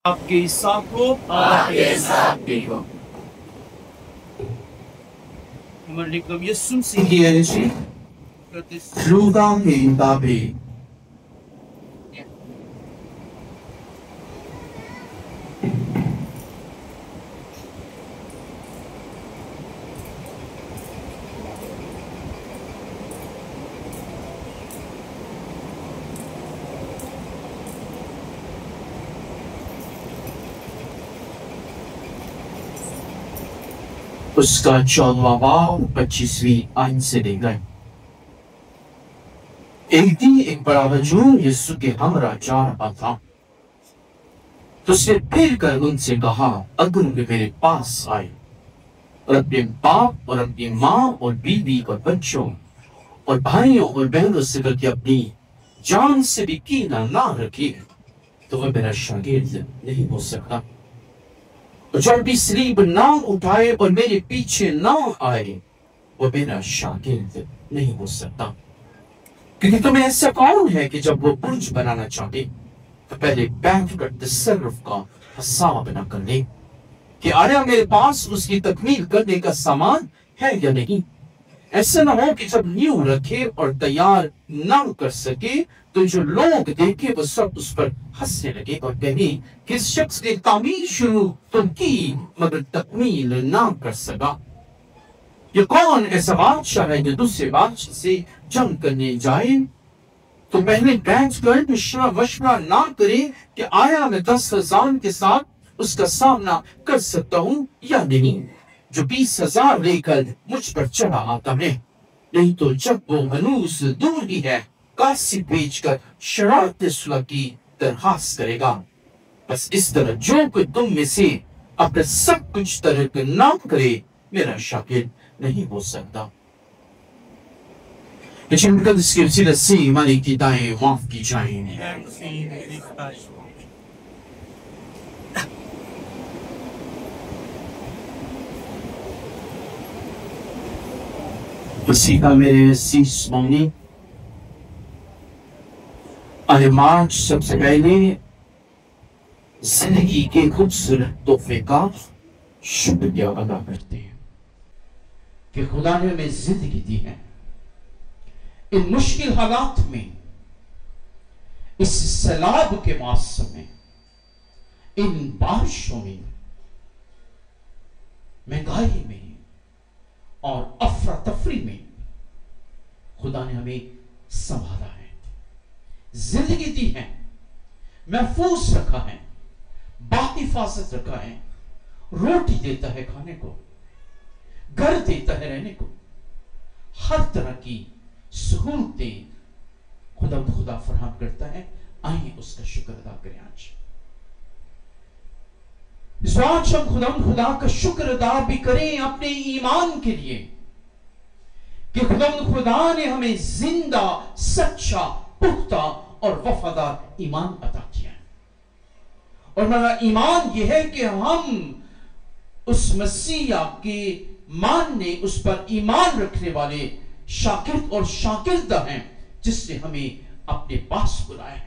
آپ کے ساتھ ہو، آپ کے ساتھ بھی ہو۔ ہمارے نکم یسوع مسیح کی انجیل لوکا کے مطابق اس کا 14واں باب 25ویں آیت سے لے گئے۔ ایک دن ایک بڑا ہجوم یسوع کے ہمراہ جا رہا تھا، تو اس نے پھر کر ان سے کہا، اگر وہ میرے پاس آئے اور اپنے باپ اور اپنی ماں اور بیوی اور بچوں اور بھائیوں اور بہنوں سے کر کے اپنی جان سے بھی کینہ نہ رکھے تو وہ میرا شاگرد نہیں ہو سکتا۔ اور جو بھی صلیب نہ اٹھائے اور میرے پیچھے نہ آئے وہ میرا شاگرد نہیں ہو سکتا۔ کیونکہ تمہیں ایسا کون ہے کہ جب وہ برج بنانا چاہتے تو پہلے بیٹھ کر تصرف کا حساب نہ کر لے کہ آیا میرے پاس اس کی تکمیل کرنے کا سامان ہے یا نہیں؟ ایسا نہ ہو کہ جب نیو رکھے اور تیار نہ کر سکے تو جو لوگ دیکھے وہ سب اس پر ہنسنے لگے اور کہیں کہ اس شخص نے تعمیر شروع تو کی مگر تکمیل نہ کر سکا۔ یہ کون ایسا بادشاہ ہے جو دوسرے بادشاہ سے جنگ کرنے جائے تو پہلے بیٹھ کر مشورہ نہ کرے کہ آیا میں 10,000 کے ساتھ اس کا سامنا کر سکتا ہوں یا نہیں؟ جو 20,000 لے کر مجھ پر چڑھا آتا ہے، نہیں تو جب وہ منوس دور ہی ہے کاسی بیچ کر شرارت صلح کی درخواست کرے گا۔ بس اس طرح جو کوئی تم میں سے اپنا سب کچھ ترک نہ کرے میرا شاگرد نہیں ہو سکتا۔ لیکن مقدس کے وسیلہ سے ہماری خطائیں معاف کی جائیں۔ مسیحا میرے عزیز مومنین، آج سب سے پہلے زندگی کے خوبصورت تحفے کا شکریہ ادا کرتے ہیں کہ خدا نے ہمیں زندگی دی ہے۔ ان مشکل حالات میں، اس سیلاب کے موسم میں، ان بارشوں میں، مہنگائی میں اور افراتفری میں خدا نے ہمیں سنبھالا ہے، زندگی دی ہے، محفوظ رکھا ہے، باحفاظت رکھا ہے، روٹی دیتا ہے کھانے کو، گھر دیتا ہے رہنے کو، ہر طرح کی سہولتیں خدا فراہم کرتا ہے۔ آئیں اس کا شکر ادا کریں۔ آج ہم خدا کا شکر ادا بھی کریں اپنے ایمان کے لیے کہ خدا نے ہمیں زندہ، سچا، پختہ اور وفادار ایمان عطا کیا ہے۔ اور ہمارا ایمان یہ ہے کہ ہم اس مسیح کے ماننے، اس پر ایمان رکھنے والے شاگرد اور شاگردہ ہیں جس نے ہمیں اپنے پاس بلایا ہے۔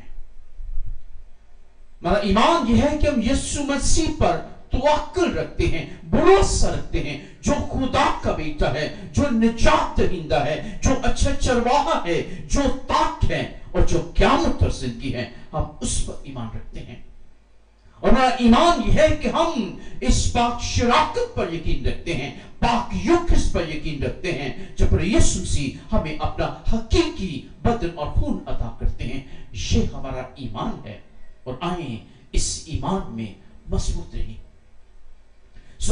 ہمارا ایمان یہ ہے کہ ہم یسوع مسیح پر توکل رکھتے ہیں، بھروسہ رکھتے ہیں، جو خدا کا بیٹا ہے، جو نجات دہندہ ہے، جو اچھا چرواہا ہے، جو طاق ہے اور جو قیامت اور زندگی ہے، ہم اس پر ایمان رکھتے ہیں۔ اور ہمارا ایمان یہ ہے کہ ہم اس پاک شراکت پر یقین رکھتے ہیں، پاک یوکس پر یقین رکھتے ہیں، جب پر یسوع مسیح ہمیں اپنا حقیقی بدن اور خون عطا کرتے ہیں۔ یہ ہمارا ایمان ہے اور آئیں اس ایمان میں مضبوط رہیں۔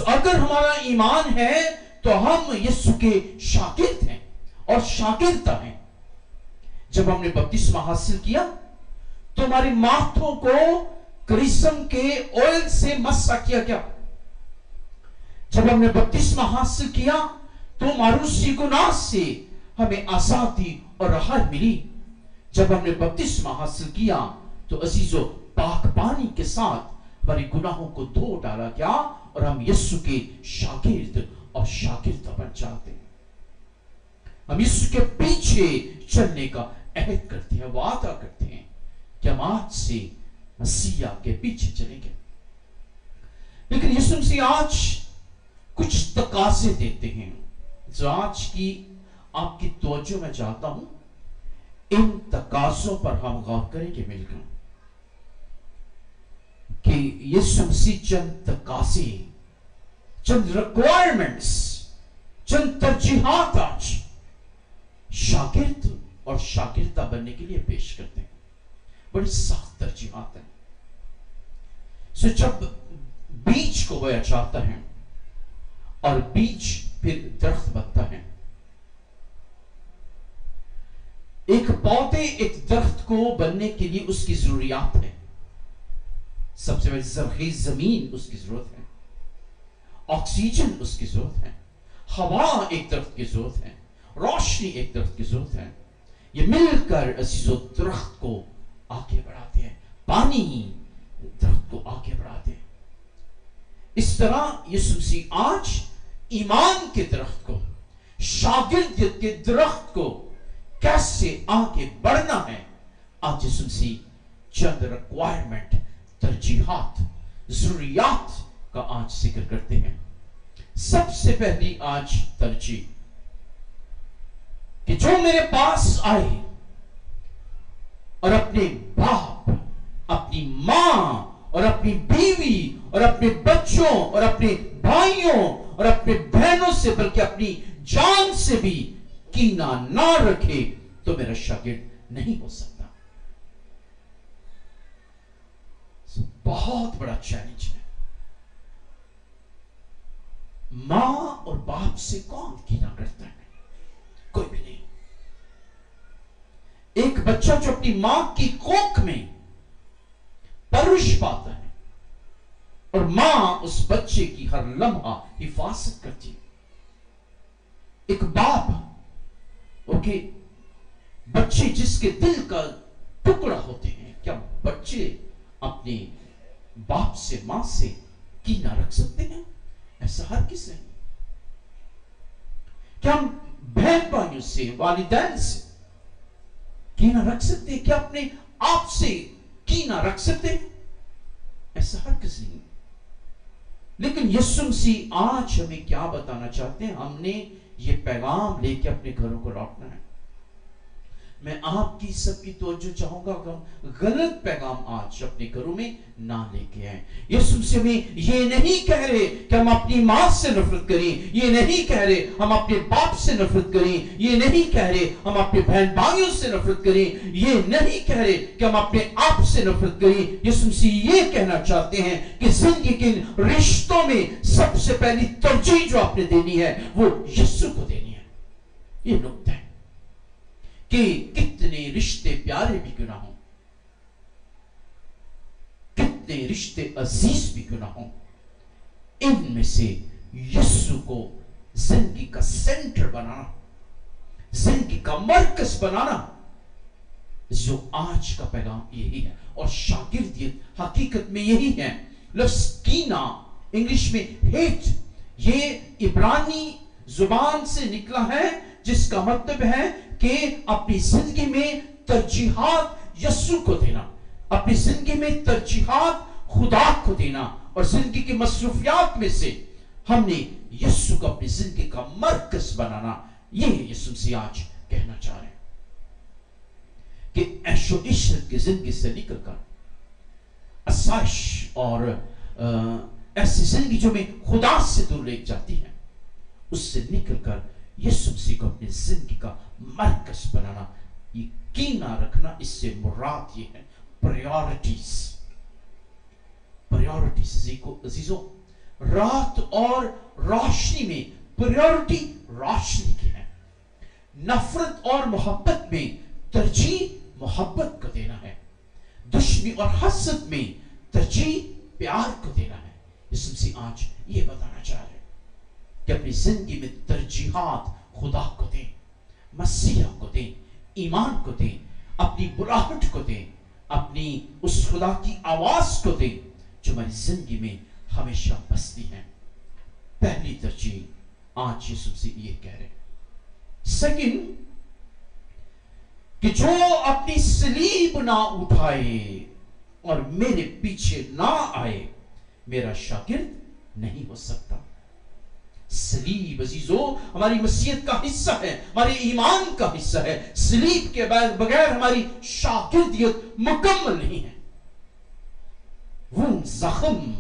اگر ہمارا ایمان ہے تو ہم یسوع کے شاگرد ہیں اور شاگردہ ہیں۔ جب ہم نے بپتسمہ حاصل کیا تو ہمارے ماتھوں کو کرسم کے آئل سے مسح کیا گیا۔ جب ہم نے بپتسمہ حاصل کیا تو معروسی گناہ سے ہمیں آزادی اور راحت ملی۔ جب ہم نے بپتسمہ حاصل کیا تو عزیزو پاک پانی کے ساتھ ہمارے گناہوں کو دھو ڈالا گیا اور ہم یسوع کے شاگرد اور شاگردہ بن جاتے ہیں۔ ہم یسوع کے پیچھے چلنے کا عہد کرتے ہیں، وعدہ کرتے ہیں کہ ہم آج سے مسیح کے پیچھے چلیں گے۔ لیکن یسوع مسیح آج کچھ تقاضے دیتے ہیں جو آج کی آپ کی توجہ میں چاہتا ہوں ان تقاضوں پر ہم غور کریں کہ مل کر کہ یسوع مسیح چند تقاضے، چند ریکوائرمنٹس، چند ترجیحات آج شاگرد اور شاگردہ بننے کے لیے پیش کرتے ہیں. بڑی سخت ترجیحات ہیں. سو جب بیج کو بویا جاتا ہے اور بیج پھر درخت بنتا ہے، ایک پودے ایک درخت کو بننے کے لیے اس کی ضروریات ہے. سب سے پہلے زرخیز زمین اس کی ضرورت ہے، آکسیجن اس کی ضرورت ہے، ہوا ایک درخت کی ضرورت ہے، روشنی ایک درخت کی ضرورت ہے. یہ مل کر عزیزو درخت کو آگے بڑھاتے ہیں، پانی درخت کو آگے بڑھاتے ہیں. اس طرح یسوع مسیح آج ایمان کے درخت کو، شاگردیت کے درخت کو کیسے آگے بڑھنا ہے، آج یسوع مسیح چند ریکوائرمنٹ، ترجیحات، ضروریات کا آج ذکر کرتے ہیں. سب سے پہلی آج ترجیح کہ جو میرے پاس آئے اور اپنے باپ، اپنی ماں اور اپنی بیوی اور اپنے بچوں اور اپنے بھائیوں اور اپنے بہنوں سے بلکہ اپنی جان سے بھی کینہ نہ رکھے تو میرا شاگرد نہیں ہو سکتا. بہت بڑا چیلنج ہے. ماں اور باپ سے کون کینہ کرتا ہے؟ کوئی بھی نہیں. ایک بچہ جو اپنی ماں کی کوکھ میں پرورش پاتا ہے اور ماں اس بچے کی ہر لمحہ حفاظت کرتی ہے. ایک باپ بچے جس کے دل کا ٹکڑا ہوتے ہیں، کیا بچے اپنے باپ سے، ماں سے کینہ رکھ سکتے ہیں؟ ایسا ہر کس نہیں. کیا ہم بہن بھائیوں سے، والدین سے کینہ رکھ سکتے ہیں؟ کیا اپنے آپ سے کینہ رکھ سکتے ہیں؟ ایسا ہر کس نہیں. لیکن یسوع مسیح آج ہمیں کیا بتانا چاہتے ہیں؟ ہم نے یہ پیغام لے کے اپنے گھروں کو لوٹنا ہے. میں آپ کی سب کی توجہ چاہوں گا کہ ہم غلط پیغام آج اپنے گھروں میں نہ لے کے آئیں. یسوع مسیح ہمیں یہ نہیں کہہ رہے کہ ہم اپنی ماں سے نفرت کریں، یہ نہیں کہہ رہے ہم اپنے باپ سے نفرت کریں، یہ نہیں کہہ رہے ہم اپنے بہن بھائیوں سے نفرت کریں، یہ نہیں کہہ رہے کہ ہم اپنے آپ سے نفرت کریں. یسوع مسیح یہ کہنا چاہتے ہیں کہ زندگی کے رشتوں میں سب سے پہلی ترجیح جو آپ نے دینی ہے وہ یسوع کو دینی ہے. یہ نقطہ ہے کہ کتنے رشتے پیارے بھی کیوں نہ ہوں، کتنے رشتے عزیز بھی کیوں نہ ہوں، ان میں سے یسوع کو زندگی کا سینٹر بنانا، زندگی کا مرکز بنانا، جو آج کا پیغام یہی ہے. اور شاگردیت حقیقت میں یہی ہے. لفظ کینہ انگلش میں ہیٹ، یہ عبرانی زبان سے نکلا ہے جس کا مطلب ہے کہ اپنی زندگی میں ترجیحات یسوع کو دینا، اپنی زندگی میں ترجیحات خدا کو دینا، اور زندگی کی مصروفیات میں سے ہم نے یسوع کو اپنی زندگی کا مرکز بنانا. یہ یسوع مسیح آج کہنا چاہ رہے ہیں کہ عیش و عشرت کی زندگی سے نکل کر آسائش اور ایسی زندگی جو میں خدا سے دور لے جاتی ہے، اس سے نکل کر یسوع مسیح کو اپنی زندگی کا مرکز بنانا. یہ کینہ رکھنا، اس سے مراد یہ ہے پریورٹیز. عزیزوں، رات اور روشنی میں پریورٹی روشنی کی ہے. نفرت اور محبت میں ترجیح محبت کو دینا ہے. دشمنی اور حسد میں ترجیح پیار کو دینا ہے. یسوع مسیح آج یہ بتانا چاہ رہے ہیں کہ اپنی زندگی میں ترجیحات خدا کو دیں، مسیح کو دیں، ایمان کو دیں، اپنی بلاہٹ کو دیں، اپنی اس خدا کی آواز کو دیں جو ہماری زندگی میں ہمیشہ بستی ہے. پہلی ترجیح آج یسوع مسیح یہ کہہ رہے ہیں. سیکنڈ، کہ جو اپنی صلیب نہ اٹھائے اور میرے پیچھے نہ آئے میرا شاگرد نہیں ہو سکتا. سلیب عزیزو ہماری مسیحیت کا حصہ ہے، ہمارے ایمان کا حصہ ہے. سلیب کے بغیر ہماری شاگردیت مکمل نہیں ہے. وہ زخم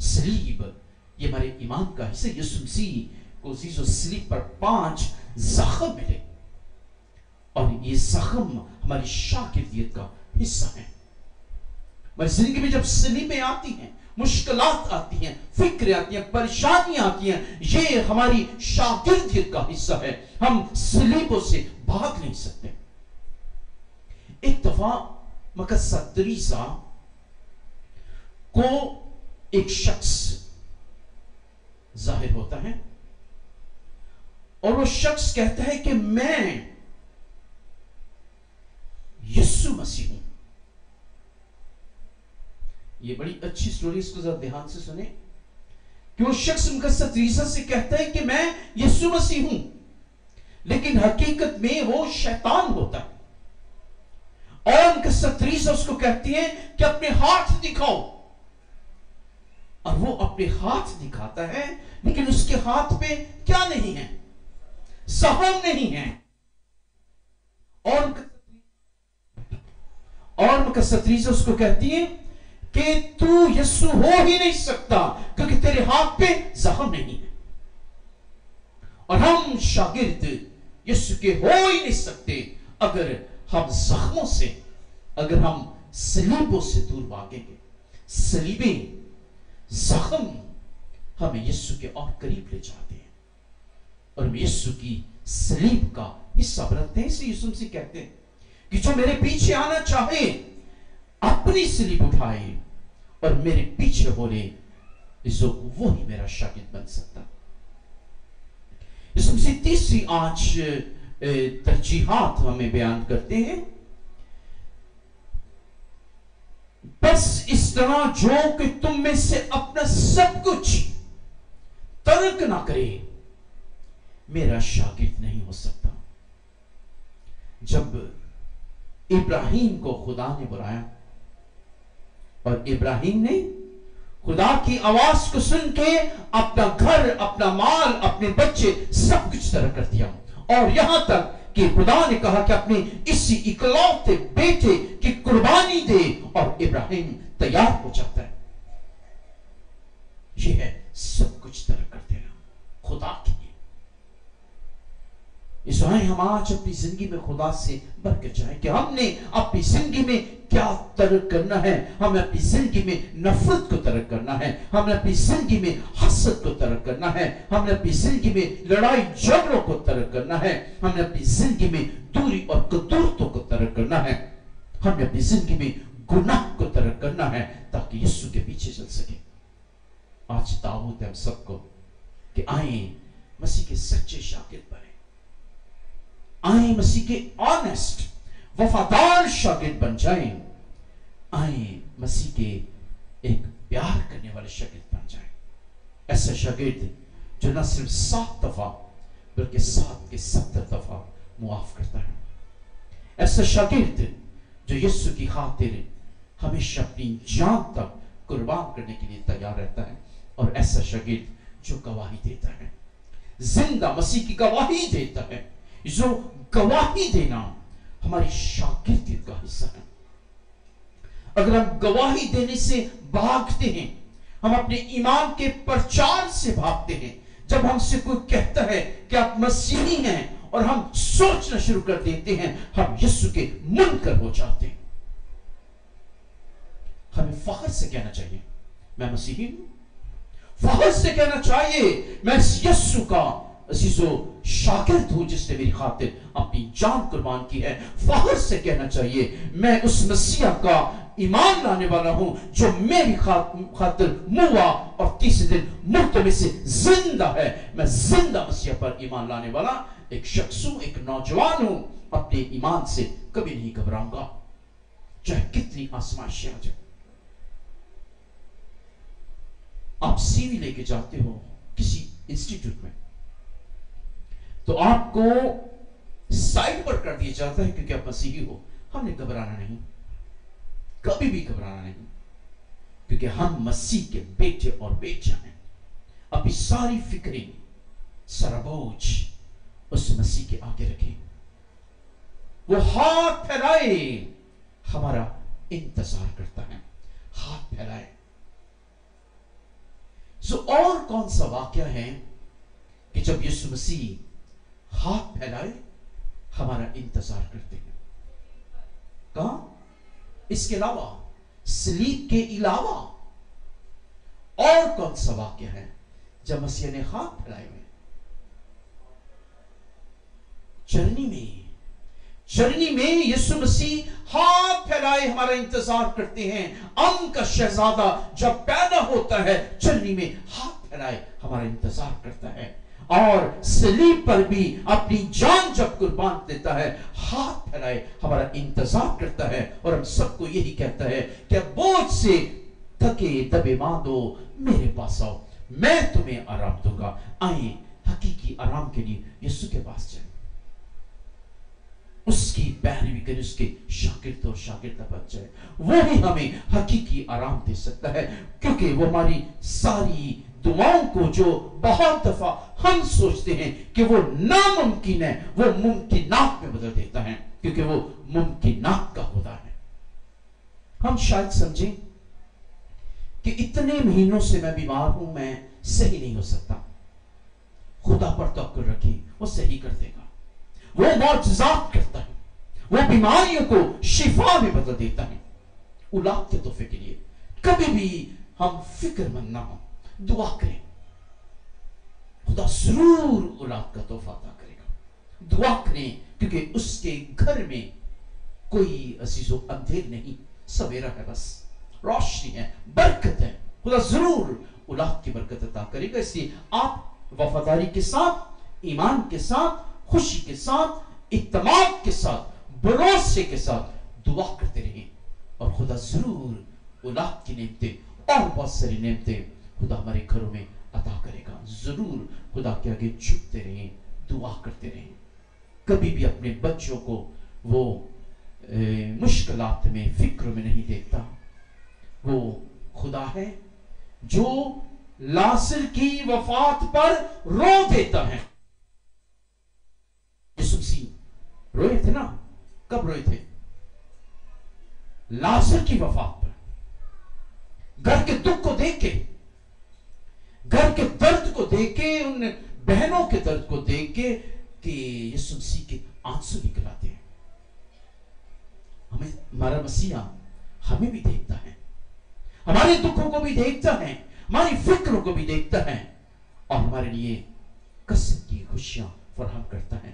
سلیب یہ ہمارے ایمان کا حصہ. یسوع مسیح کو عزیزو سلیب پر 5 زخم ملے اور یہ زخم ہماری شاگردیت کا حصہ ہے. ہماری زندگی میں جب سلیبیں آتی ہیں، مشکلات آتی ہیں، فکریں آتی ہیں، پریشانیاں آتی ہیں، یہ ہماری شاگردیت کا حصہ ہے. ہم سلیبوں سے بھاگ نہیں سکتے. ایک دفعہ مقدسہ تریسا کو ایک شخص ظاہر ہوتا ہے اور وہ شخص کہتا ہے کہ میں یسوع مسیح ہوں. یہ بڑی اچھی سٹوری، اس کو ذرا دھیان سے سنیں کہ وہ شخص مقدسہ تریسا سے کہتا ہے کہ میں یسوع مسیح ہوں، لیکن حقیقت میں وہ شیطان ہوتا ہے. اور مقدسہ تریسا اس کو کہتی ہے کہ اپنے ہاتھ دکھاؤ، اور وہ اپنے ہاتھ دکھاتا ہے، لیکن اس کے ہاتھ پہ کیا نہیں ہے؟ زخم نہیں ہے. اور مقدسہ تریسا اس کو کہتی ہے کہ تو یسوع ہو ہی نہیں سکتا کیونکہ تیرے ہاتھ پہ زخم نہیں ہے. اور ہم شاگرد یسوع کے ہو ہی نہیں سکتے اگر ہم زخموں سے، اگر ہم سلیبوں سے دور بھاگیں گے. سلیبیں، زخم ہمیں یسوع کے اور قریب لے جاتے ہیں اور ہم یسوع کی سلیب کا حصہ بنتے ہیں. اس لیے یسوع سے کہتے ہیں کہ جو میرے پیچھے آنا چاہے اپنی سلیب اٹھائے اور میرے پیچھے بولے، وہی میرا شاگرد بن سکتا. یسوع مسیح تیسری آج ترجیحات ہمیں بیان کرتے ہیں. بس اس طرح جو کہ تم میں سے اپنا سب کچھ ترک نہ کرے میرا شاگرد نہیں ہو سکتا. جب ابراہیم کو خدا نے بلایا اور ابراہیم نے خدا کی آواز کو سن کے اپنا گھر، اپنا مال، اپنے بچے سب کچھ ترک کر دیا، اور یہاں تک کہ خدا نے کہا کہ اپنے اسی اکلوتے بیٹے کی قربانی دے، اور ابراہیم تیار ہو جاتا ہے. یہ ہے سب کچھ ترک کر دینا خدا کے لیے. اس آئے ہم آج اپنی زندگی میں خدا سے بڑھ کر جائیں کہ ہم نے اپنی زندگی میں کیا ترک کرنا ہے. ہمیں اپنی زندگی میں نفرت کو ترک کرنا ہے، ہمیں اپنی زندگی میں حسد کو ترک کرنا ہے، ہمیں اپنی زندگی میں لڑائی جھگڑوں کو ترک کرنا ہے، ہمیں اپنی زندگی میں دوری اور قدورتوں کو ترک کرنا ہے، ہمیں اپنی زندگی میں گناہ کو ترک کرنا ہے تاکہ یسوع کے پیچھے چل سکے. آج دعوت ہے ہم سب کو کہ آئیں مسیح کے سچے شاگرد بنیں، آئیں مسیح کے آنیسٹ وفادار شاگرد بن جائیں، آئیں مسیح کے ایک پیار کرنے والے شاگرد بن جائیں. ایسا شاگرد جو نہ صرف 7 دفعہ بلکہ 7 کے 70 دفعہ معاف کرتا ہے. ایسا شاگرد جو یسوع کی خاطر ہمیشہ اپنی جان تک قربان کرنے کے لیے تیار رہتا ہے. اور ایسا شاگرد جو گواہی دیتا ہے، زندہ مسیح کی گواہی دیتا ہے. جو گواہی دینا ہماری شاگردیت کا حصہ ہے. اگر ہم گواہی دینے سے بھاگتے ہیں، ہم اپنے ایمان کے پرچار سے بھاگتے ہیں، جب ہم سے کوئی کہتا ہے کہ آپ مسیحی ہیں اور ہم سوچنا شروع کر دیتے ہیں، ہم یسوع کے منکر ہو جاتے ہیں. ہمیں فخر سے کہنا چاہیے میں مسیحی ہوں. فخر سے کہنا چاہیے میں یسوع کا عزیزو شاگرد ہوں جس نے میری خاطر اپنی جان قربان کی ہے. فخر سے کہنا چاہیے میں اس مسیح کا ایمان لانے والا ہوں جو میری خاطر موا اور تیسرے دن مردوں میں سے زندہ ہے. میں زندہ مسیح پر ایمان لانے والا ایک شخص ہوں، ایک نوجوان ہوں. اپنے ایمان سے کبھی نہیں گھبراؤں گا چاہے کتنی آزمائشیں آ جائیں. آپ سی وی لے کے جاتے ہو کسی انسٹیٹیوٹ میں تو آپ کو سائڈ پر کر دیا جاتا ہے کیونکہ آپ مسیحی ہو. ہم نے گھبرانا نہیں، کبھی بھی گھبرانا نہیں، کیونکہ ہم مسیح کے بیٹے اور بیٹیاں ہیں. اپنی ساری فکریں سارا بوجھ اس مسیح کے آگے رکھیں. وہ ہاتھ پھیلائے ہمارا انتظار کرتا ہے. ہاتھ پھیلائے. اور کون سا واقعہ ہے کہ جب یسوع مسیح ہاتھ پھیلائے ہمارا انتظار کرتے ہیں؟ کہاں؟ اس کے علاوہ، صلیب کے علاوہ اور کون سا واقعہ ہے جب مسیح نے ہاتھ پھیلائے ہوئے؟ چرنی میں یسوع مسیح ہاتھ پھیلائے ہمارا انتظار کرتے ہیں. ام کا شہزادہ جب پیدا ہوتا ہے چرنی میں ہاتھ پھیلائے ہمارا انتظار کرتا ہے. اور صلیب پر بھی اپنی جان جب قربان دیتا ہے ہاتھ پھیلائے ہمارا انتظار کرتا ہے. اور ہم سب کو یہی کہتا ہے کہ بوجھ سے تھکے دبے ماندو میرے پاس آؤ، میں تمہیں آرام دوں گا. آئیں حقیقی آرام کے لیے یسوع کے پاس جائیں، اس کی پیروی کریں، اس کے شاگرد اور شاگردہ بن جائے. وہی ہمیں حقیقی آرام دے سکتا ہے، کیونکہ وہ ہماری ساری دعاؤں کو جو بہت دفعہ ہم سوچتے ہیں کہ وہ ناممکن ہے، وہ ممکنات میں بدل دیتا ہے، کیونکہ وہ ممکنات کا خدا ہے. ہم شاید سمجھیں کہ اتنے مہینوں سے میں بیمار ہوں، میں صحیح نہیں ہو سکتا. خدا پر توکل رکھیں، وہ صحیح کر دے گا. وہ معجزات کرتا ہے، وہ بیماریوں کو شفا میں بدل دیتا ہے. اولاد کے تحفے کے لیے کبھی بھی ہم فکر مند نہ ہوں، دعا کریں. خدا ضرور اولاد کا تحفہ عطا کرے گا. دعا کریں، کیونکہ اس کے گھر میں کوئی عزیز و اندھیر نہیں، سویرا ہے، بس روشنی ہے، برکت ہے. خدا ضرور اولاد کی برکت عطا کرے گا. اس لیے آپ وفاداری کے ساتھ، ایمان کے ساتھ، خوشی کے ساتھ، اعتماد کے ساتھ، بھروسے کے ساتھ دعا کرتے رہیں، اور خدا ضرور اولاد کی نعمتیں اور بہت ساری نعمتیں خدا ہمارے گھروں میں عطا کرے گا. ضرور خدا کے آگے جھکتے رہیں، دعا کرتے رہیں. کبھی بھی اپنے بچوں کو وہ مشکلات میں، فکر میں نہیں دیکھتا. وہ خدا ہے جو لازر کی وفات پر رو دیتا ہے. یسوع مسیح روئے تھے نا. کب روئے تھے؟ لازر کی وفات پر. گھر کے دکھ کو دیکھ کے، گھر کے درد کو دیکھ کے، ان بہنوں کے درد کو دیکھ کے کہ یسوع مسیح کے آنسو نکل آتے ہیں. ہمارا مسیحا ہمیں بھی دیکھتا ہے، ہمارے دکھوں کو بھی دیکھتا ہے، ہماری فکروں کو بھی دیکھتا ہے، اور ہمارے لیے قسم کی خوشیاں فراہم کرتا ہے.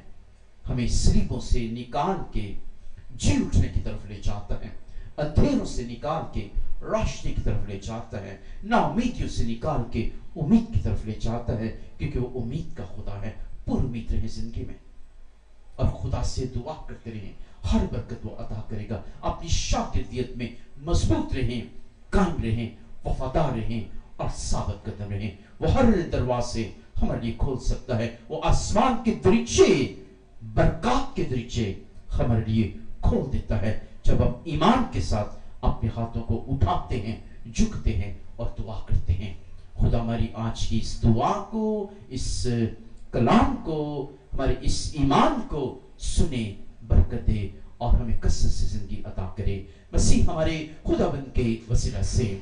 ہمیں صلیبوں سے نکال کے جی اٹھنے کی طرف لے جاتا ہے، اندھیروں سے نکال کے روشنی کی طرف لے جاتا ہے، نا امیدیوں سے نکال کے امید کی طرف لے جاتا ہے، کیونکہ وہ امید کا خدا ہے. پر امید رہیں زندگی میں، اور خدا سے دعا کرتے رہیں، ہر برکت وہ عطا کرے گا. اپنی شاگردیت میں مضبوط رہیں، قائم رہیں، وفادار رہیں، اور ثابت قدم رہیں. وہ ہر دروازے ہمارے لیے کھول سکتا ہے. وہ آسمان کے دریچے، برکات کے دریچے ہمارے لیے کھول دیتا ہے جب ہم ایمان کے ساتھ اپنے ہاتھوں کو اٹھاتے ہیں، جھکتے ہیں اور دعا کرتے ہیں. خدا ہماری آج کی اس دعا کو، اس کلام کو، ہمارے اس ایمان کو سنے، برکت دے، اور ہمیں کثرت سے زندگی عطا کرے. مسیح ہمارے خداوند کے وسیلہ سے